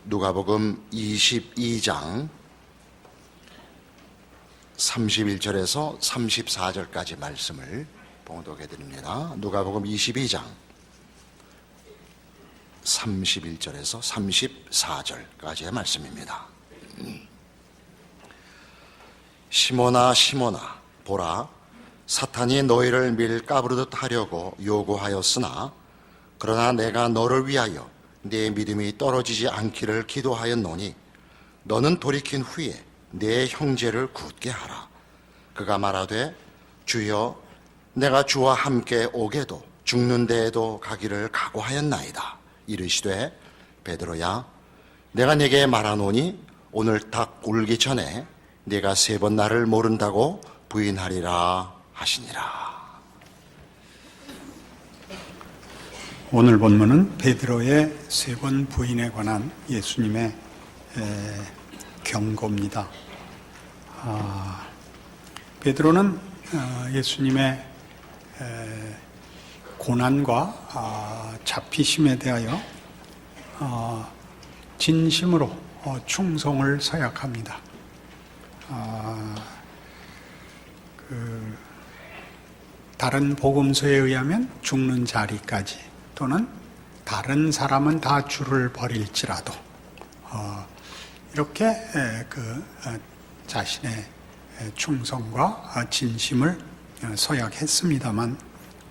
누가복음 22장 31절에서 34절까지 말씀을 봉독해 드립니다. 누가복음 22장 31절에서 34절까지의 말씀입니다. 시몬아 시몬아 보라, 사탄이 너희를 밀가부르듯 하려고 요구하였으나 그러나 내가 너를 위하여 네 믿음이 떨어지지 않기를 기도하였노니 너는 돌이킨 후에 내 형제를 굳게 하라. 그가 말하되 주여, 내가 주와 함께 오게도 죽는 데에도 가기를 각오하였나이다. 이르시되 베드로야, 내가 네게 말하노니 오늘 닭 울기 전에 네가 3번 나를 모른다고 부인하리라 하시니라. 오늘 본문은 베드로의 3번 부인에 관한 예수님의 경고입니다. 베드로는 예수님의 고난과 잡히심에 대하여 진심으로 충성을 서약합니다. 다른 복음서에 의하면 죽는 자리까지, 또는 다른 사람은 다 주를 버릴지라도 이렇게 자신의 충성과 진심을 서약했습니다만,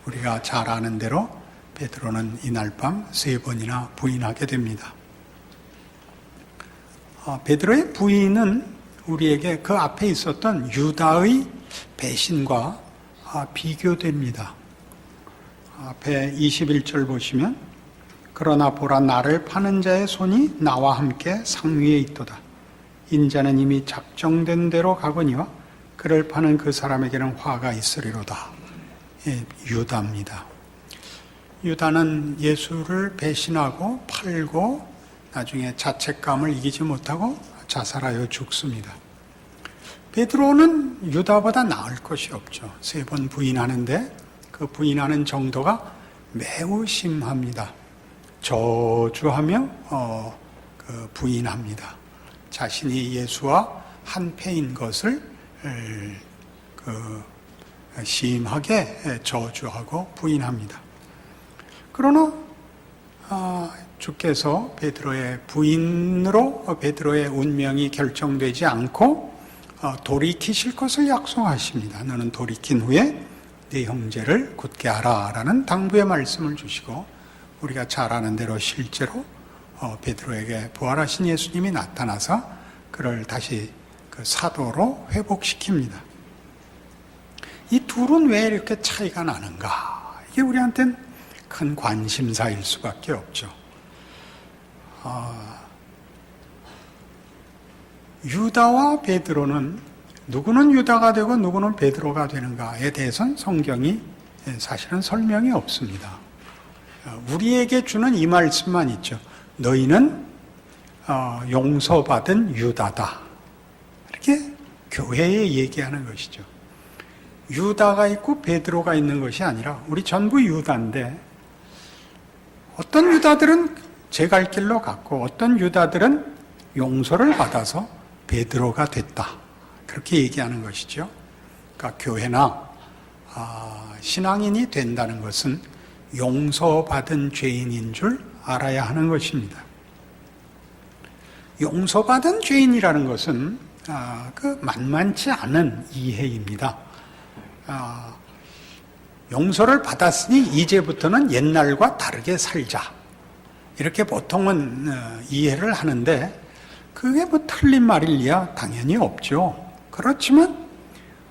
우리가 잘 아는 대로 베드로는 이날 밤 3번이나 부인하게 됩니다. 베드로의 부인은 우리에게 그 앞에 있었던 유다의 배신과 비교됩니다. 앞에 21절 보시면, 그러나 보라, 나를 파는 자의 손이 나와 함께 상위에 있도다. 인자는 이미 작정된 대로 가거니와 그를 파는 그 사람에게는 화가 있으리로다. 유다입니다. 유다는 예수를 배신하고 팔고 나중에 자책감을 이기지 못하고 자살하여 죽습니다. 베드로는 유다보다 나을 것이 없죠. 3번 부인하는데 그 부인하는 정도가 매우 심합니다. 저주하며 부인합니다. 자신이 예수와 한패인 것을 심하게 저주하고 부인합니다. 그러나 주께서 베드로의 부인으로 베드로의 운명이 결정되지 않고 돌이키실 것을 약속하십니다. 너는 돌이킨 후에 네 형제를 굳게 하라 라는 당부의 말씀을 주시고, 우리가 잘 아는 대로 실제로 베드로에게 부활하신 예수님이 나타나서 그를 다시 그 사도로 회복시킵니다. 이 둘은 왜 이렇게 차이가 나는가? 이게 우리한테는 큰 관심사일 수밖에 없죠. 유다와 베드로는, 누구는 유다가 되고 누구는 베드로가 되는가에 대해서는 성경이 사실은 설명이 없습니다. 우리에게 주는 이 말씀만 있죠. 너희는 용서받은 유다다. 이렇게 교회에 얘기하는 것이죠. 유다가 있고 베드로가 있는 것이 아니라 우리 전부 유다인데, 어떤 유다들은 제 갈 길로 갔고 어떤 유다들은 용서를 받아서 베드로가 됐다. 그렇게 얘기하는 것이죠. 그러니까 교회나 신앙인이 된다는 것은 용서받은 죄인인 줄 알아야 하는 것입니다. 용서받은 죄인이라는 것은 만만치 않은 이해입니다. 용서를 받았으니 이제부터는 옛날과 다르게 살자, 이렇게 보통은 이해를 하는데, 그게 뭐 틀린 말일리야 당연히 없죠. 그렇지만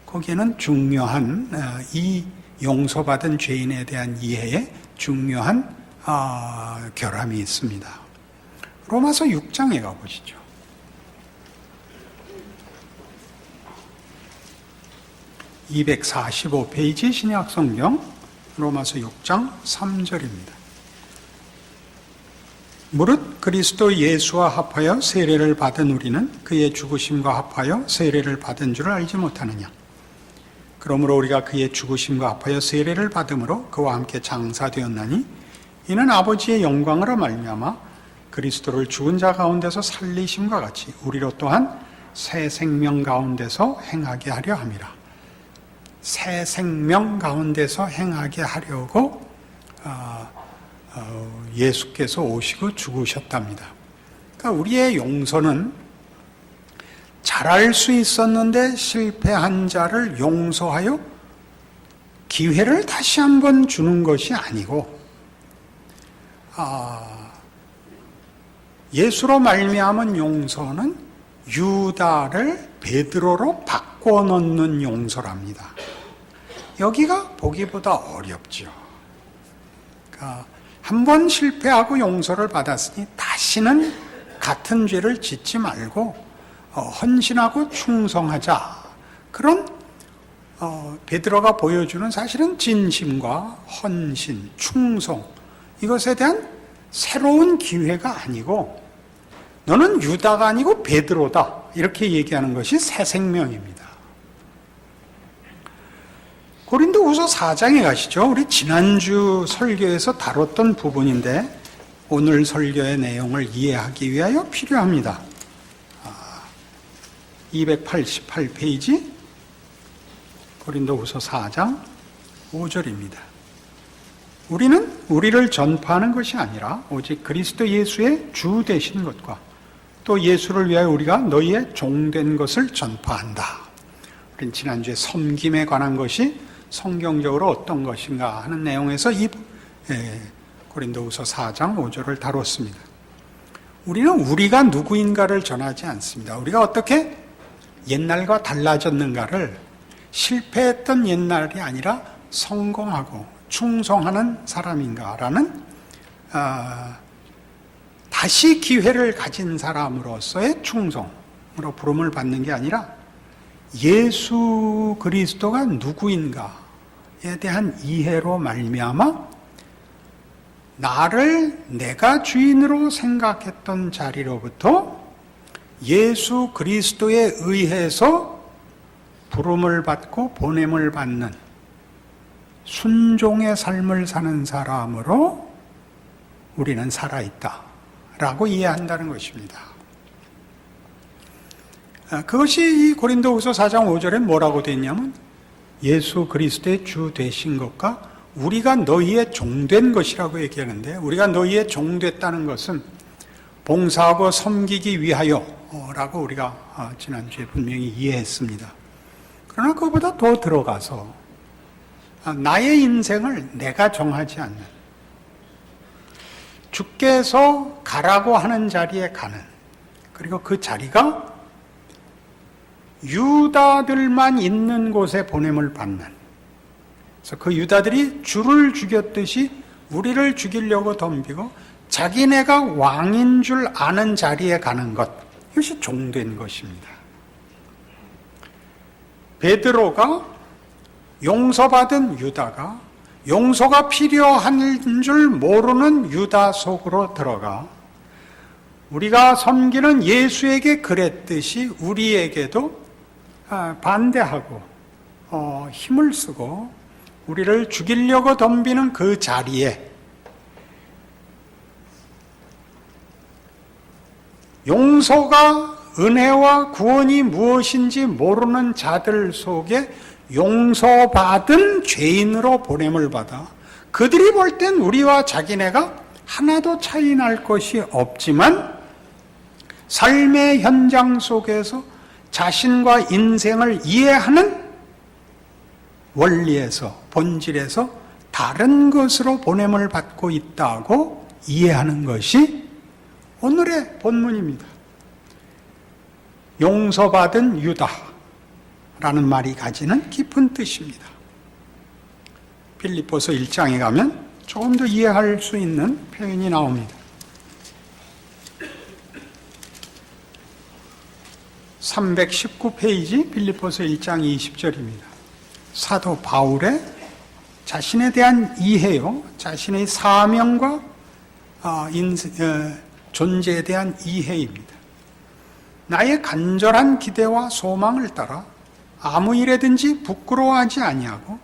거기에는 중요한, 이 용서받은 죄인에 대한 이해에 중요한 결함이 있습니다. 로마서 6장에 가보시죠. (245페이지) 신약성경 로마서 6장 3절입니다. 무릇 그리스도 예수와 합하여 세례를 받은 우리는 그의 죽으심과 합하여 세례를 받은 줄을 알지 못하느냐? 그러므로 우리가 그의 죽으심과 합하여 세례를 받음으로 그와 함께 장사되었나니, 이는 아버지의 영광으로 말미암아 그리스도를 죽은 자 가운데서 살리심과 같이 우리로 또한 새 생명 가운데서 행하게 하려 함이라. 새 생명 가운데서 행하게 하려고 예수께서 오시고 죽으셨답니다. 그러니까 우리의 용서는 잘할 수 있었는데 실패한 자를 용서하여 기회를 다시 한번 주는 것이 아니고 예수로 말미암은 용서는 유다를 베드로로 바꿔놓는 용서랍니다. 여기가 보기보다 어렵죠. 그러니까 한 번 실패하고 용서를 받았으니 다시는 같은 죄를 짓지 말고 헌신하고 충성하자. 그런 베드로가 보여주는 사실은 진심과 헌신, 충성, 이것에 대한 새로운 기회가 아니고 너는 유다가 아니고 베드로다, 이렇게 얘기하는 것이 새 생명입니다. 고린도후서 4장에 가시죠. 우리 지난주 설교에서 다뤘던 부분인데 오늘 설교의 내용을 이해하기 위하여 필요합니다. 288페이지 고린도후서 4장 5절입니다. 우리는 우리를 전파하는 것이 아니라 오직 그리스도 예수의 주 되신 것과 또 예수를 위하여 우리가 너희의 종된 것을 전파한다. 우리는 지난주에 섬김에 관한 것이 성경적으로 어떤 것인가 하는 내용에서 이 고린도후서 4장 5절을 다뤘습니다. 우리는 우리가 누구인가를 전하지 않습니다. 우리가 어떻게 옛날과 달라졌는가를 실패했던 옛날이 아니라 성공하고 충성하는 사람인가라는 다시 기회를 가진 사람으로서의 충성으로 부름을 받는 게 아니라 예수 그리스도가 누구인가에 대한 이해로 말미암아 나를 내가 주인으로 생각했던 자리로부터 예수 그리스도에 의해서 부름을 받고 보냄을 받는 순종의 삶을 사는 사람으로 우리는 살아있다라고 이해한다는 것입니다. 그것이 이 고린도후서 4장 5절에 뭐라고 되어 있냐면 예수 그리스도의 주 되신 것과 우리가 너희의 종된 것이라고 얘기하는데, 우리가 너희의 종됐다는 것은 봉사하고 섬기기 위하여 라고 우리가 지난주에 분명히 이해했습니다. 그러나 그것보다 더 들어가서 나의 인생을 내가 정하지 않는, 주께서 가라고 하는 자리에 가는, 그리고 그 자리가 유다들만 있는 곳에 보냄을 받는, 그래서 그 유다들이 주를 죽였듯이 우리를 죽이려고 덤비고 자기네가 왕인 줄 아는 자리에 가는 것, 이것이 종된 것입니다. 베드로가 용서받은 유다가 용서가 필요한 줄 모르는 유다 속으로 들어가 우리가 섬기는 예수에게 그랬듯이 우리에게도 반대하고 힘을 쓰고 우리를 죽이려고 덤비는 그 자리에 용서가 은혜와 구원이 무엇인지 모르는 자들 속에 용서받은 죄인으로 보냄을 받아 그들이 볼 땐 우리와 자기네가 하나도 차이 날 것이 없지만 삶의 현장 속에서 자신과 인생을 이해하는 원리에서, 본질에서 다른 것으로 보냄을 받고 있다고 이해하는 것이 오늘의 본문입니다. 용서받은 유다라는 말이 가지는 깊은 뜻입니다. 빌립보서 1장에 가면 조금 더 이해할 수 있는 표현이 나옵니다. 319페이지 빌립보서 1장 20절입니다. 사도 바울의 자신에 대한 이해요, 자신의 사명과 존재에 대한 이해입니다. 나의 간절한 기대와 소망을 따라 아무 일에든지 부끄러워하지 아니하고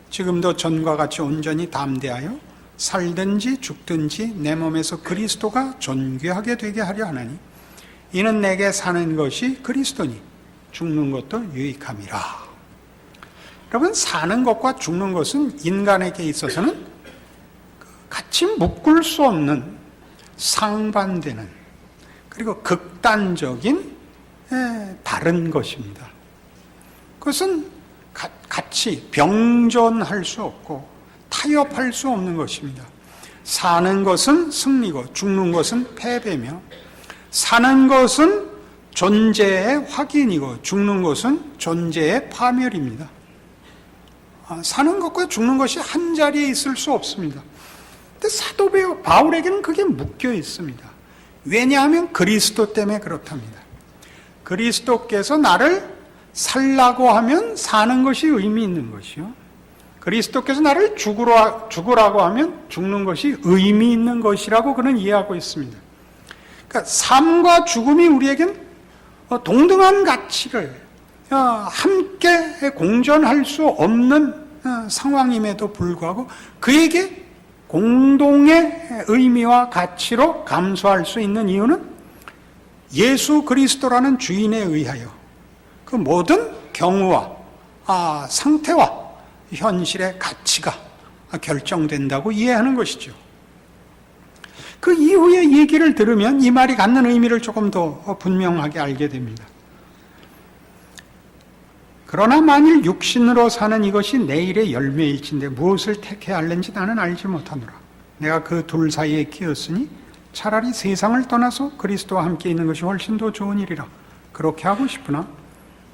지금도 전과 같이 온전히 담대하여 살든지 죽든지 내 몸에서 그리스도가 존귀하게 되게 하려 하나니 이는 내게 사는 것이 그리스도니 죽는 것도 유익함이라. 여러분, 사는 것과 죽는 것은 인간에게 있어서는 같이 묶을 수 없는 상반되는 그리고 극단적인 다른 것입니다. 그것은 같이 병존할 수 없고 타협할 수 없는 것입니다. 사는 것은 승리고 죽는 것은 패배며, 사는 것은 존재의 확인이고 죽는 것은 존재의 파멸입니다. 사는 것과 죽는 것이 한 자리에 있을 수 없습니다. 근데 사도 바울에게는 그게 묶여 있습니다. 왜냐하면 그리스도 때문에 그렇답니다. 그리스도께서 나를 살라고 하면 사는 것이 의미 있는 것이요, 그리스도께서 나를 죽으라고 하면 죽는 것이 의미 있는 것이라고 그는 이해하고 있습니다. 그러니까 삶과 죽음이 우리에겐 동등한 가치를 함께 공존할 수 없는 상황임에도 불구하고 그에게 공동의 의미와 가치로 감수할 수 있는 이유는 예수 그리스도라는 주인에 의하여 그 모든 경우와 상태와 현실의 가치가 결정된다고 이해하는 것이죠. 그 이후의 얘기를 들으면 이 말이 갖는 의미를 조금 더 분명하게 알게 됩니다. 그러나 만일 육신으로 사는 이것이 내일의 열매일진데 무엇을 택해야 할는지 나는 알지 못하노라. 내가 그 둘 사이에 끼었으니 차라리 세상을 떠나서 그리스도와 함께 있는 것이 훨씬 더 좋은 일이라. 그렇게 하고 싶으나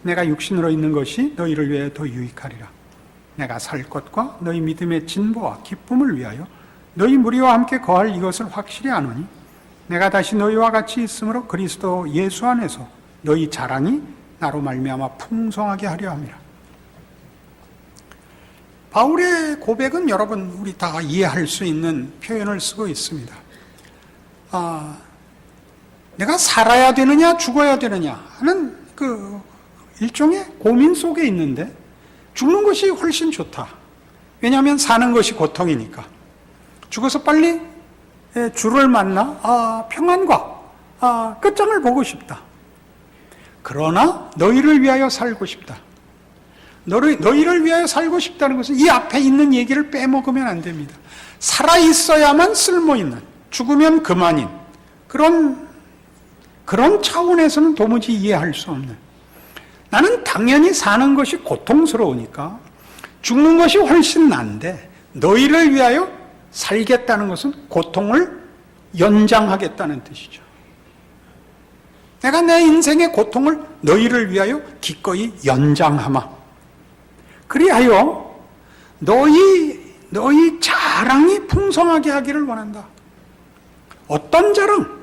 내가 육신으로 있는 것이 너희를 위해 더 유익하리라. 내가 살 것과 너희 믿음의 진보와 기쁨을 위하여 너희 무리와 함께 거할 이것을 확실히 아노니 내가 다시 너희와 같이 있으므로 그리스도 예수 안에서 너희 자랑이 나로 말미암아 풍성하게 하려 함이라. 바울의 고백은 여러분 우리 다 이해할 수 있는 표현을 쓰고 있습니다. 내가 살아야 되느냐 죽어야 되느냐 하는 그 일종의 고민 속에 있는데 죽는 것이 훨씬 좋다. 왜냐하면 사는 것이 고통이니까. 죽어서 빨리 주를 만나 평안과 끝장을 보고 싶다. 그러나 너희를 위하여 살고 싶다. 너희를 위하여 살고 싶다는 것은 이 앞에 있는 얘기를 빼먹으면 안 됩니다. 살아있어야만 쓸모있는, 죽으면 그만인 그런 차원에서는 도무지 이해할 수 없는, 나는 당연히 사는 것이 고통스러우니까 죽는 것이 훨씬 난데 너희를 위하여 살겠다는 것은 고통을 연장하겠다는 뜻이죠. 내가 내 인생의 고통을 너희를 위하여 기꺼이 연장하마. 그리하여 너희 자랑이 풍성하게 하기를 원한다. 어떤 자랑?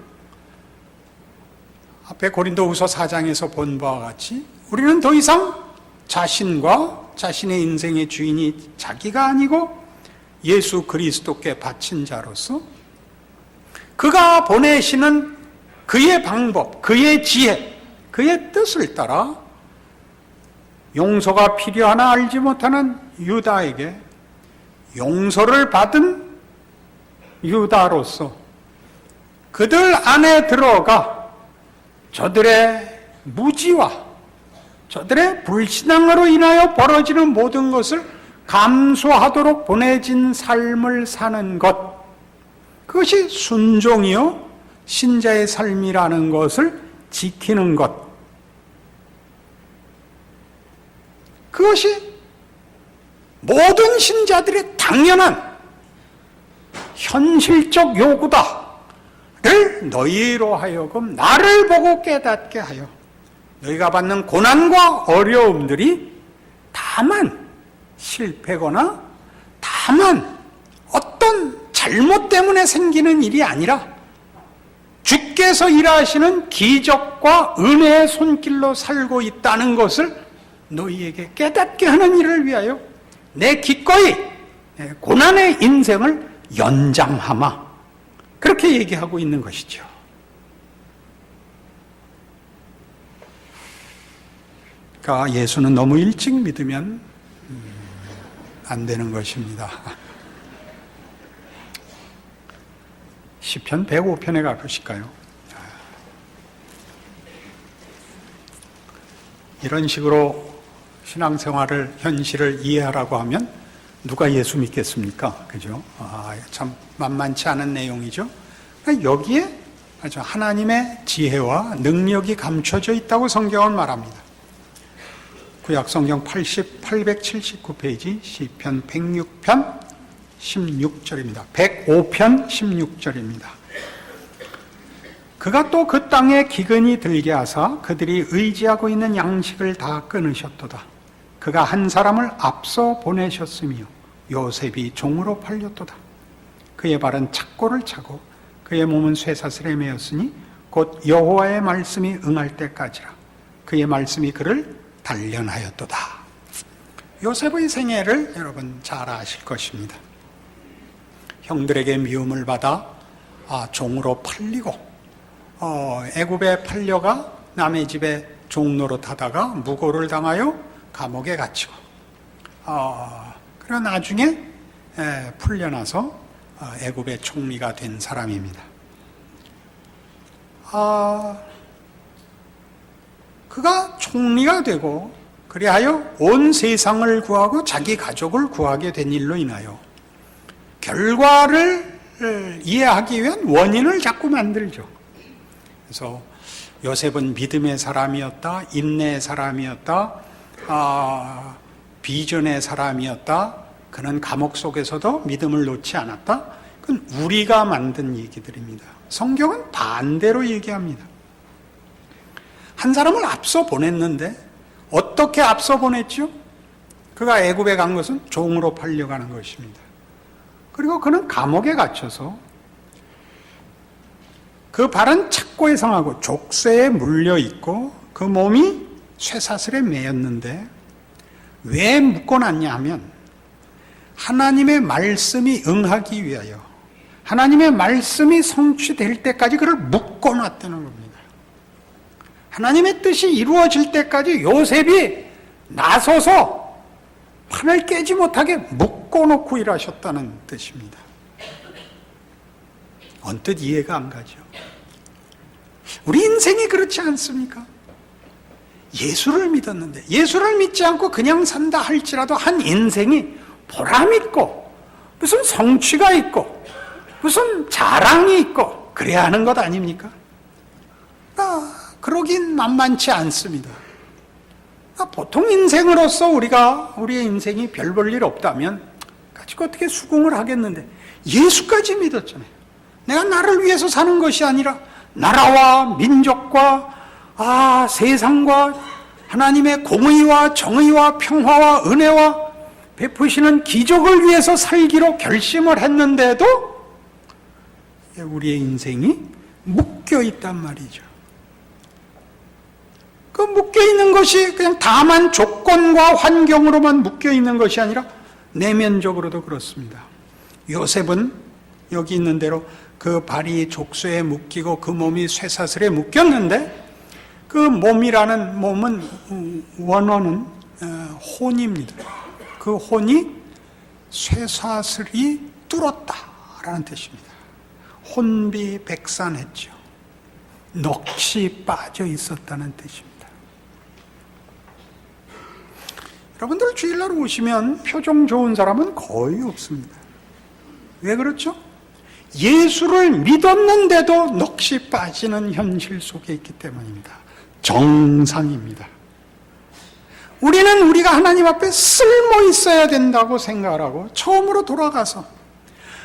앞에 고린도후서 4장에서 본 바와 같이 우리는 더 이상 자신과 자신의 인생의 주인이 자기가 아니고 예수 그리스도께 바친 자로서 그가 보내시는 그의 방법, 그의 지혜, 그의 뜻을 따라 용서가 필요하나 알지 못하는 유다에게 용서를 받은 유다로서 그들 안에 들어가 저들의 무지와 저들의 불신앙으로 인하여 벌어지는 모든 것을 감수하도록 보내진 삶을 사는 것, 그것이 순종이요 신자의 삶이라는 것을 지키는 것, 그것이 모든 신자들의 당연한 현실적 요구다를 너희로 하여금 나를 보고 깨닫게 하여 너희가 받는 고난과 어려움들이 다만 실패거나 다만 어떤 잘못 때문에 생기는 일이 아니라 주께서 일하시는 기적과 은혜의 손길로 살고 있다는 것을 너희에게 깨닫게 하는 일을 위하여 내 기꺼이 고난의 인생을 연장하마. 그렇게 얘기하고 있는 것이죠. 그러니까 예수는 너무 일찍 믿으면 안 되는 것입니다. 시편 105편에 가보실까요? 이런 식으로 신앙생활을, 현실을 이해하라고 하면 누가 예수 믿겠습니까? 그죠? 참 만만치 않은 내용이죠. 여기에 아주 하나님의 지혜와 능력이 감춰져 있다고 성경은 말합니다. 구약성경 879페이지 시편 106편 16절입니다. 105편 16절입니다. 그가 또 그 땅에 기근이 들게 하사 그들이 의지하고 있는 양식을 다 끊으셨도다. 그가 한 사람을 앞서 보내셨으며 요셉이 종으로 팔렸도다. 그의 발은 착고를 차고 그의 몸은 쇠사슬에 매였으니 곧 여호와의 말씀이 응할 때까지라. 그의 말씀이 그를 단련하였도다. 요셉의 생애를 여러분 잘 아실 것입니다. 형들에게 미움을 받아 종으로 팔리고 애굽에 팔려가 남의 집에 종노릇하다가 무고를 당하여 감옥에 갇히고 그리고 나중에 풀려나서 애굽의 총리가 된 사람입니다. 그가 총리가 되고 그리하여 온 세상을 구하고 자기 가족을 구하게 된 일로 인하여 결과를 이해하기 위한 원인을 자꾸 만들죠. 그래서 요셉은 믿음의 사람이었다, 인내의 사람이었다, 비전의 사람이었다, 그는 감옥 속에서도 믿음을 놓지 않았다. 그건 우리가 만든 얘기들입니다. 성경은 반대로 얘기합니다. 한 사람을 앞서 보냈는데 어떻게 앞서 보냈죠? 그가 애굽에 간 것은 종으로 팔려가는 것입니다. 그리고 그는 감옥에 갇혀서 그 발은 착고에 상하고 족쇄에 물려 있고 그 몸이 쇠사슬에 매였는데 왜 묶어놨냐 하면 하나님의 말씀이 응하기 위하여, 하나님의 말씀이 성취될 때까지 그를 묶어놨다는 겁니다. 하나님의 뜻이 이루어질 때까지 요셉이 나서서 판을 깨지 못하게 묶어놓고 일하셨다는 뜻입니다. 언뜻 이해가 안 가죠. 우리 인생이 그렇지 않습니까? 예수를 믿었는데, 예수를 믿지 않고 그냥 산다 할지라도 한 인생이 보람 있고 무슨 성취가 있고 무슨 자랑이 있고 그래야 하는 것 아닙니까? 그러긴 만만치 않습니다. 보통 인생으로서 우리의 인생이 별 볼 일 없다면 가지고 어떻게 수긍을 하겠는데, 예수까지 믿었잖아요. 내가 나를 위해서 사는 것이 아니라 나라와 민족과 세상과 하나님의 공의와 정의와 평화와 은혜와 베푸시는 기적을 위해서 살기로 결심을 했는데도 우리의 인생이 묶여 있단 말이죠. 그 묶여 있는 것이 그냥 다만 조건과 환경으로만 묶여 있는 것이 아니라 내면적으로도 그렇습니다. 요셉은 여기 있는 대로 그 발이 족쇄에 묶이고 그 몸이 쇠사슬에 묶였는데, 그 몸이라는 몸은 원어는 혼입니다. 그 혼이 쇠사슬이 뚫었다라는 뜻입니다. 혼비백산했죠. 넋이 빠져 있었다는 뜻입니다. 여러분들 주일날 오시면 표정 좋은 사람은 거의 없습니다. 왜 그렇죠? 예수를 믿었는데도 넋이 빠지는 현실 속에 있기 때문입니다. 정상입니다. 우리는 우리가 하나님 앞에 쓸모 있어야 된다고 생각을 하고 처음으로 돌아가서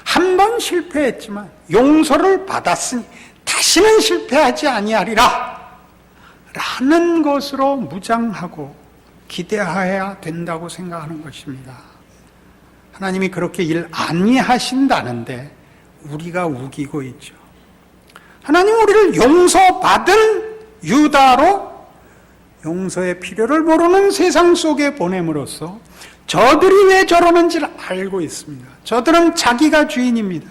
한 번 실패했지만 용서를 받았으니 다시는 실패하지 아니하리라 라는 것으로 무장하고 기대해야 된다고 생각하는 것입니다. 하나님이 그렇게 일 아니하신다는데 우리가 우기고 있죠. 하나님은 우리를 용서받은 유다로 용서의 필요를 모르는 세상 속에 보냄으로써 저들이 왜 저러는지를 알고 있습니다. 저들은 자기가 주인입니다.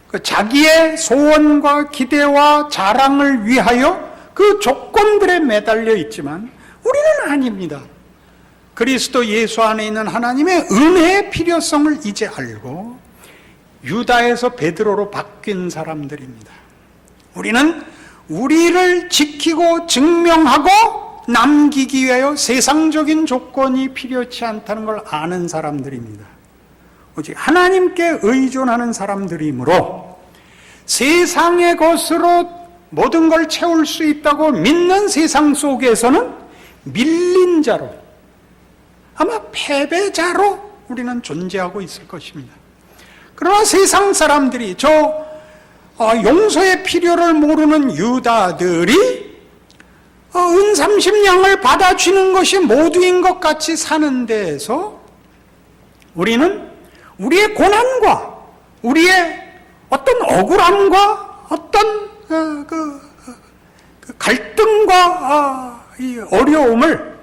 그 자기의 소원과 기대와 자랑을 위하여 그 조건들에 매달려 있지만 우리는 아닙니다. 그리스도 예수 안에 있는 하나님의 은혜의 필요성을 이제 알고 유다에서 베드로로 바뀐 사람들입니다. 우리는 우리를 지키고 증명하고 남기기 위하여 세상적인 조건이 필요치 않다는 걸 아는 사람들입니다. 오직 하나님께 의존하는 사람들이므로 세상의 것으로 모든 걸 채울 수 있다고 믿는 세상 속에서는 밀린 자로, 아마 패배자로 우리는 존재하고 있을 것입니다. 그러나 세상 사람들이 용서의 필요를 모르는 유다들이 은 30냥을 받아주는 것이 모두인 것 같이 사는 데에서 우리는 우리의 고난과 우리의 어떤 억울함과 어떤 갈등과 이 어려움을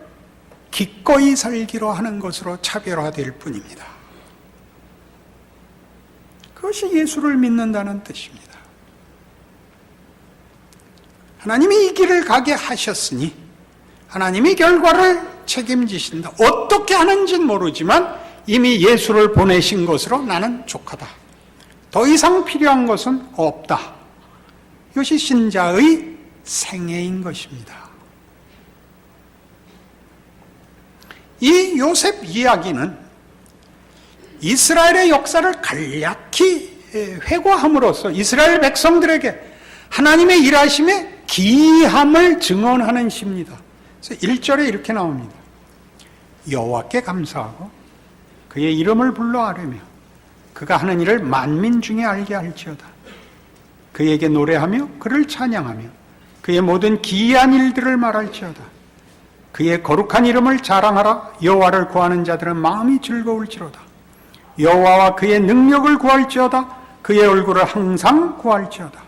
기꺼이 살기로 하는 것으로 차별화될 뿐입니다. 그것이 예수를 믿는다는 뜻입니다. 하나님이 이 길을 가게 하셨으니 하나님이 결과를 책임지신다. 어떻게 하는지는 모르지만 이미 예수를 보내신 것으로 나는 족하다. 더 이상 필요한 것은 없다. 이것이 신자의 생애인 것입니다. 이 요셉 이야기는 이스라엘의 역사를 간략히 회고함으로써 이스라엘 백성들에게 하나님의 일하심의 기이함을 증언하는 시입니다. 그래서 1절에 이렇게 나옵니다. 여호와께 감사하고 그의 이름을 불러 아뢰며 그가 하는 일을 만민 중에 알게 할지어다. 그에게 노래하며 그를 찬양하며 그의 모든 기이한 일들을 말할지어다. 그의 거룩한 이름을 자랑하라. 여호와를 구하는 자들은 마음이 즐거울지로다. 여호와와 그의 능력을 구할지어다. 그의 얼굴을 항상 구할지어다.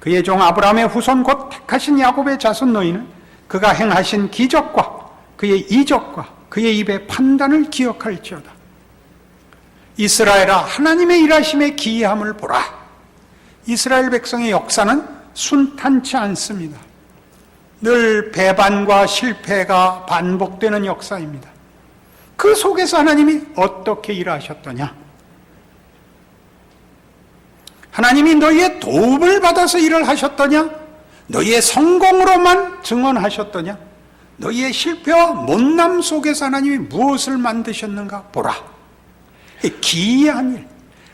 그의 종 아브라함의 후손 곧 택하신 야곱의 자손 너희는 그가 행하신 기적과 그의 이적과 그의 입의 판단을 기억할지어다. 이스라엘아, 하나님의 일하심의 기이함을 보라. 이스라엘 백성의 역사는 순탄치 않습니다. 늘 배반과 실패가 반복되는 역사입니다. 그 속에서 하나님이 어떻게 일하셨더냐? 하나님이 너희의 도움을 받아서 일을 하셨더냐? 너희의 성공으로만 증언하셨더냐? 너희의 실패와 못남 속에서 하나님이 무엇을 만드셨는가 보라. 기이한 일,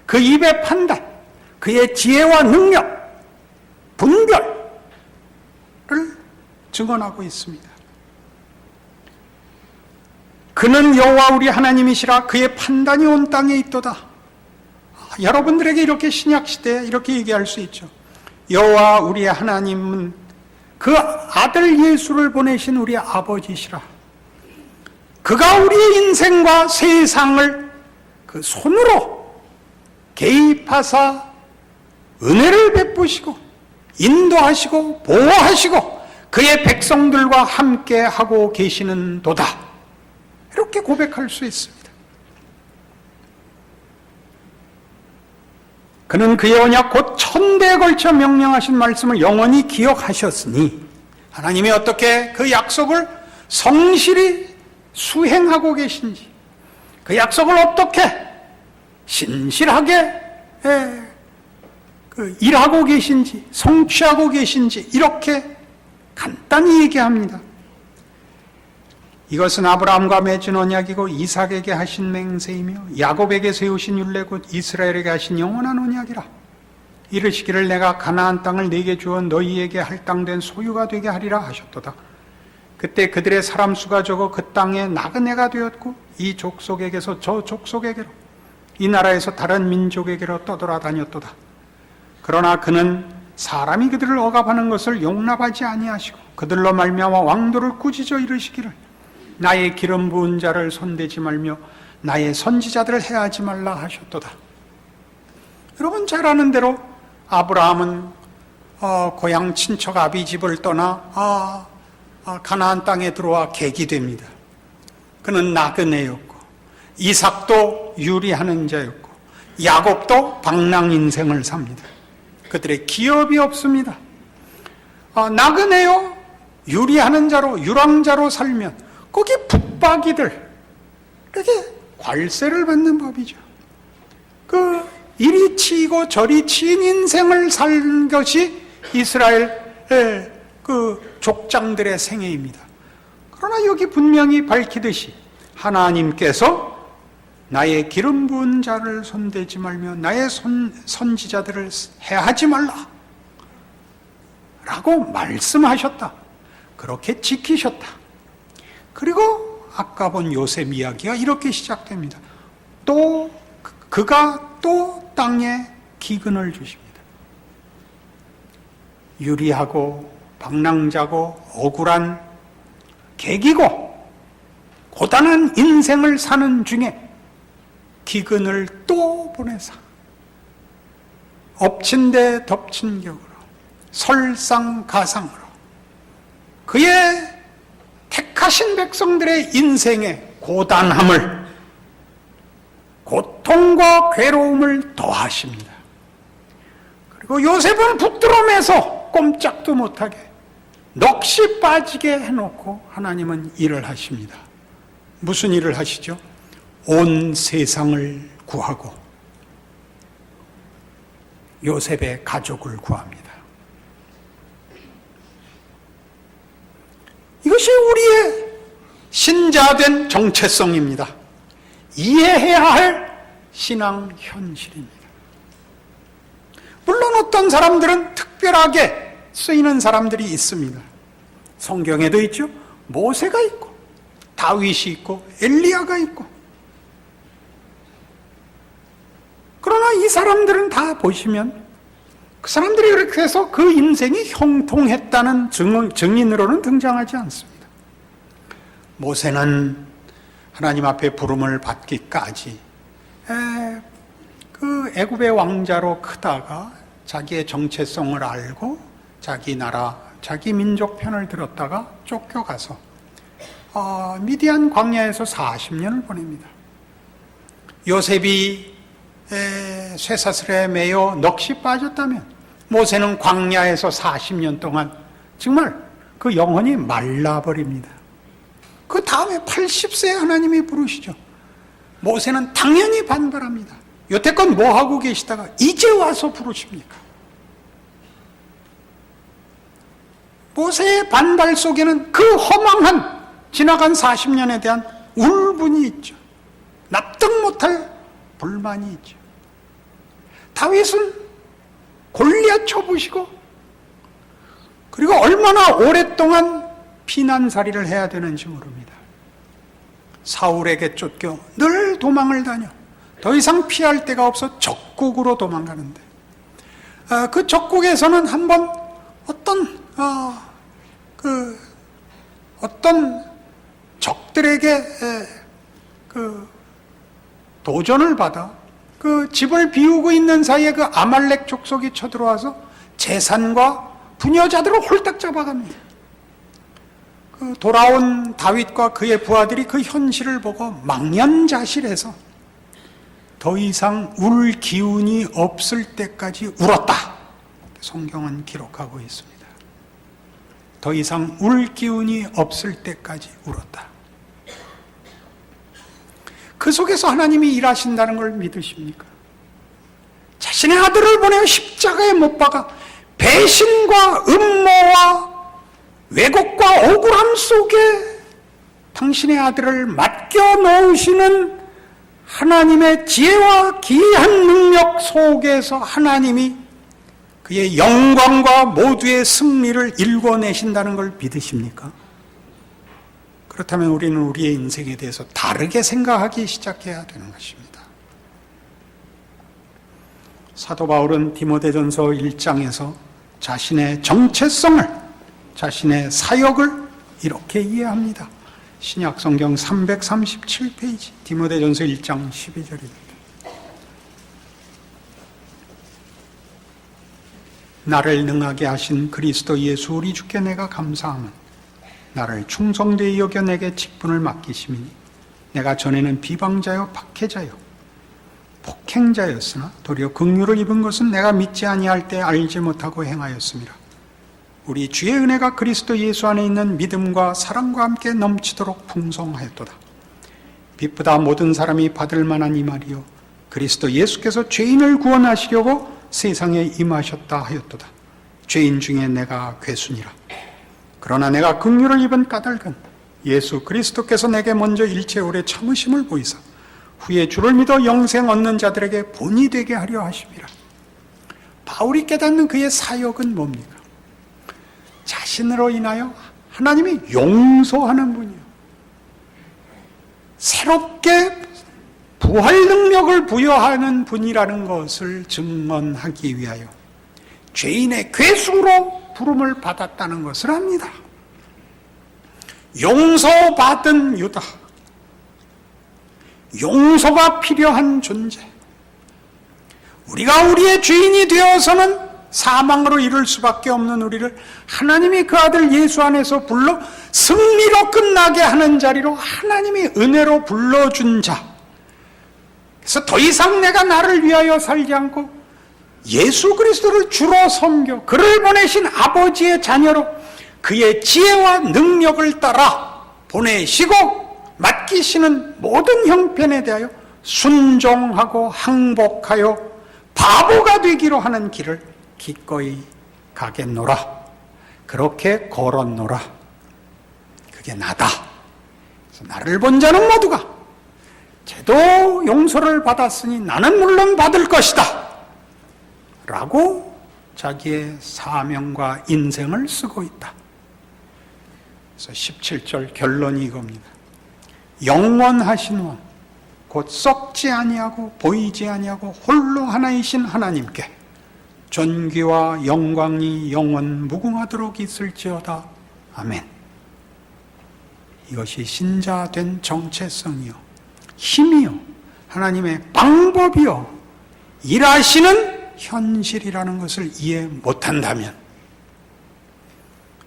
그 입의 판단, 그의 지혜와 능력, 분별을 증언하고 있습니다. 그는 여호와 우리 하나님이시라. 그의 판단이 온 땅에 있도다. 여러분들에게 이렇게 신약시대에 이렇게 얘기할 수 있죠. 여호와 우리의 하나님은 그 아들 예수를 보내신 우리의 아버지시라. 그가 우리의 인생과 세상을 그 손으로 개입하사 은혜를 베푸시고 인도하시고 보호하시고 그의 백성들과 함께 하고 계시는 도다. 이렇게 고백할 수 있습니다. 그는 그의 언약 곧 천대에 걸쳐 명령하신 말씀을 영원히 기억하셨으니 하나님이 어떻게 그 약속을 성실히 수행하고 계신지, 그 약속을 어떻게 신실하게 일하고 계신지, 성취하고 계신지 이렇게 간단히 얘기합니다. 이것은 아브라함과 맺은 언약이고 이삭에게 하신 맹세이며 야곱에게 세우신 율례 곧 이스라엘에게 하신 영원한 언약이라. 이르시기를 내가 가나안 땅을 네게 주어 너희에게 할당된 소유가 되게 하리라 하셨도다. 그때 그들의 사람 수가 적어 그 땅에 나그네가 되었고 이 족속에게서 저 족속에게로 이 나라에서 다른 민족에게로 떠돌아다녔도다. 그러나 그는 사람이 그들을 억압하는 것을 용납하지 아니하시고 그들로 말미암아 왕도를 꾸짖어 이르시기를 나의 기름 부은 자를 손대지 말며 나의 선지자들을 해하지 말라 하셨도다. 여러분 잘 아는 대로 아브라함은 고향 친척 아비집을 떠나 가나안 땅에 들어와 객이 됩니다. 그는 나그네였고 이삭도 유리하는 자였고 야곱도 방랑 인생을 삽니다. 그들의 기업이 없습니다. 나그네요 유리하는 자로 유랑자로 살면 거기 북박이들 이렇게 관세를 받는 법이죠. 그 이리 치이고 저리 치인 인생을 산 것이 이스라엘 그 족장들의 생애입니다. 그러나 여기 분명히 밝히듯이 하나님께서 나의 기름 부은 자를 손대지 말며 나의 선지자들을 해하지 말라 라고 말씀하셨다. 그렇게 지키셨다. 그리고 아까 본 요셉 이야기가 이렇게 시작됩니다. 또 그가 또 땅에 기근을 주십니다. 유리하고 방랑자고 억울한 계기고 고단한 인생을 사는 중에 기근을 또 보내사 엎친 데 덮친 격으로 설상가상으로 그의 택하신 백성들의 인생의 고단함을, 고통과 괴로움을 더하십니다. 그리고 요셉은 붙들어매서 꼼짝도 못하게 넋이 빠지게 해놓고 하나님은 일을 하십니다. 무슨 일을 하시죠? 온 세상을 구하고 요셉의 가족을 구합니다. 이것이 우리의 신자된 정체성입니다. 이해해야 할 신앙 현실입니다. 물론 어떤 사람들은 특별하게 쓰이는 사람들이 있습니다. 성경에도 있죠. 모세가 있고 다윗이 있고 엘리야가 있고. 그러나 이 사람들은 다 보시면 그 사람들이 그렇게 해서 그 인생이 형통했다는 증인으로는 등장하지 않습니다. 모세는 하나님 앞에 부름을 받기까지 그 애굽의 왕자로 크다가 자기의 정체성을 알고 자기 나라, 자기 민족 편을 들었다가 쫓겨가서 미디안 광야에서 40년을 보냅니다. 요셉이 쇠사슬에 매여 넋이 빠졌다면 모세는 광야에서 40년 동안 정말 그 영혼이 말라버립니다. 그 다음에 80세에 하나님이 부르시죠. 모세는 당연히 반발합니다. 여태껏 뭐하고 계시다가 이제 와서 부르십니까? 모세의 반발 속에는 그 허망한 지나간 40년에 대한 울분이 있죠. 납득 못할 불만이 있죠. 다윗은 골리앗 쳐부시고 그리고 얼마나 오랫동안 피난살이를 해야 되는지 모릅니다. 사울에게 쫓겨 늘 도망을 다녀 더 이상 피할 데가 없어 적국으로 도망가는데 그 적국에서는 한번 어떤 적들에게 도전을 받아 그 집을 비우고 있는 사이에 그 아말렉 족속이 쳐들어와서 재산과 부녀자들을 홀딱 잡아갑니다. 그 돌아온 다윗과 그의 부하들이 그 현실을 보고 망연자실해서 더 이상 울 기운이 없을 때까지 울었다. 성경은 기록하고 있습니다. 더 이상 울 기운이 없을 때까지 울었다. 그 속에서 하나님이 일하신다는 걸 믿으십니까? 자신의 아들을 보내어 십자가에 못 박아 배신과 음모와 왜곡과 억울함 속에 당신의 아들을 맡겨 놓으시는 하나님의 지혜와 기이한 능력 속에서 하나님이 그의 영광과 모두의 승리를 일궈내신다는 걸 믿으십니까? 그렇다면 우리는 우리의 인생에 대해서 다르게 생각하기 시작해야 되는 것입니다. 사도 바울은 디모데전서 1장에서 자신의 정체성을, 자신의 사역을 이렇게 이해합니다. 신약성경 337페이지 디모데전서 1장 12절입니다. 나를 능하게 하신 그리스도 예수 우리 주께 내가 감사함은 나를 충성되이 여겨 내게 직분을 맡기심이니 내가 전에는 비방자요 박해자요 폭행자였으나 도리어 긍휼을 입은 것은 내가 믿지 아니할 때 알지 못하고 행하였음이라. 우리 주의 은혜가 그리스도 예수 안에 있는 믿음과 사랑과 함께 넘치도록 풍성하였도다. 빛보다 모든 사람이 받을 만한 이 말이요 그리스도 예수께서 죄인을 구원하시려고 세상에 임하셨다 하였도다. 죄인 중에 내가 괴순이라. 그러나 내가 긍휼을 입은 까닭은 예수 그리스도께서 내게 먼저 일체 오래 참으심을 보이사 후에 주를 믿어 영생 얻는 자들에게 본이 되게 하려 하심이라. 바울이 깨닫는 그의 사역은 뭡니까? 자신으로 인하여 하나님이 용서하는 분이요, 새롭게 부활 능력을 부여하는 분이라는 것을 증언하기 위하여 죄인의 괴수로 부름을 받았다는 것을 압니다. 용서받은 유다, 용서가 필요한 존재, 우리가 우리의 죄인이 되어서는 사망으로 이를 수밖에 없는 우리를 하나님이 그 아들 예수 안에서 불러 승리로 끝나게 하는 자리로 하나님이 은혜로 불러준 자. 그래서 더 이상 내가 나를 위하여 살지 않고 예수 그리스도를 주로 섬겨 그를 보내신 아버지의 자녀로 그의 지혜와 능력을 따라 보내시고 맡기시는 모든 형편에 대하여 순종하고 항복하여 바보가 되기로 하는 길을 기꺼이 가겠노라. 그렇게 걸었노라. 그게 나다. 그래서 나를 본 자는 모두가 쟤도 용서를 받았으니 나는 물론 받을 것이다 라고 자기의 사명과 인생을 쓰고 있다. 그래서 17절 결론이 이겁니다. 영원하신 왕, 곧 썩지 아니하고 보이지 아니하고 홀로 하나이신 하나님께 존귀와 영광이 영원 무궁하도록 있을지어다. 아멘. 이것이 신자된 정체성이요, 힘이요, 하나님의 방법이요, 일하시는 현실이라는 것을 이해 못한다면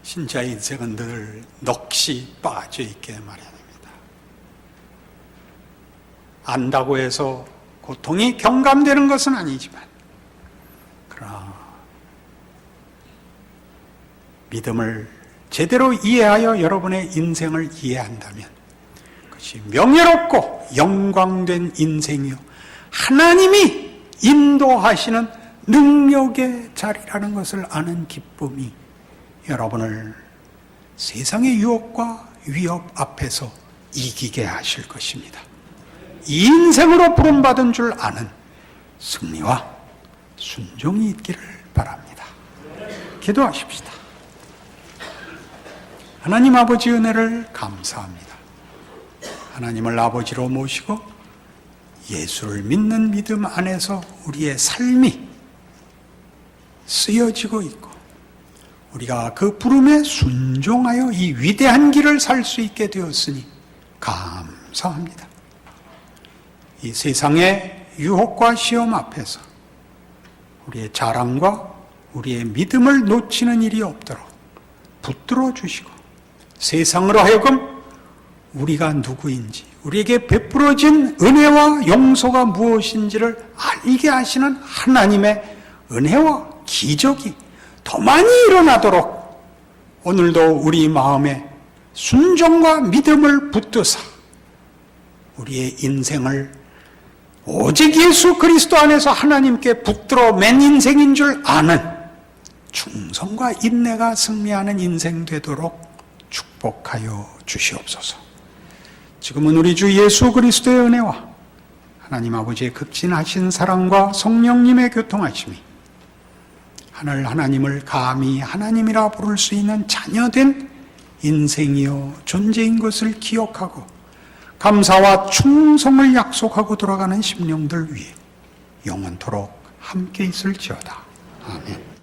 신자의 인생은 늘 넋이 빠져 있게 마련입니다. 안다고 해서 고통이 경감되는 것은 아니지만, 그러나 믿음을 제대로 이해하여 여러분의 인생을 이해한다면 그것이 명예롭고 영광된 인생이요, 하나님이 인도하시는 능력의 자리라는 것을 아는 기쁨이 여러분을 세상의 유혹과 위협 앞에서 이기게 하실 것입니다. 이 인생으로 부름받은 줄 아는 승리와 순종이 있기를 바랍니다. 기도하십시다. 하나님 아버지 은혜를 감사합니다. 하나님을 아버지로 모시고 예수를 믿는 믿음 안에서 우리의 삶이 쓰여지고 있고 우리가 그 부름에 순종하여 이 위대한 길을 살 수 있게 되었으니 감사합니다. 이 세상의 유혹과 시험 앞에서 우리의 자랑과 우리의 믿음을 놓치는 일이 없도록 붙들어 주시고 세상으로 하여금 우리가 누구인지, 우리에게 베풀어진 은혜와 용서가 무엇인지를 알게 하시는 하나님의 은혜와 기적이 더 많이 일어나도록 오늘도 우리 마음에 순종과 믿음을 붙드사 우리의 인생을 오직 예수 그리스도 안에서 하나님께 붙들어 맨 인생인 줄 아는 충성과 인내가 승리하는 인생 되도록 축복하여 주시옵소서. 지금은 우리 주 예수 그리스도의 은혜와 하나님 아버지의 극진하신 사랑과 성령님의 교통하심이 하늘 하나님을 감히 하나님이라 부를 수 있는 자녀된 인생이요 존재인 것을 기억하고 감사와 충성을 약속하고 돌아가는 심령들 위해 영원토록 함께 있을지어다. 아멘.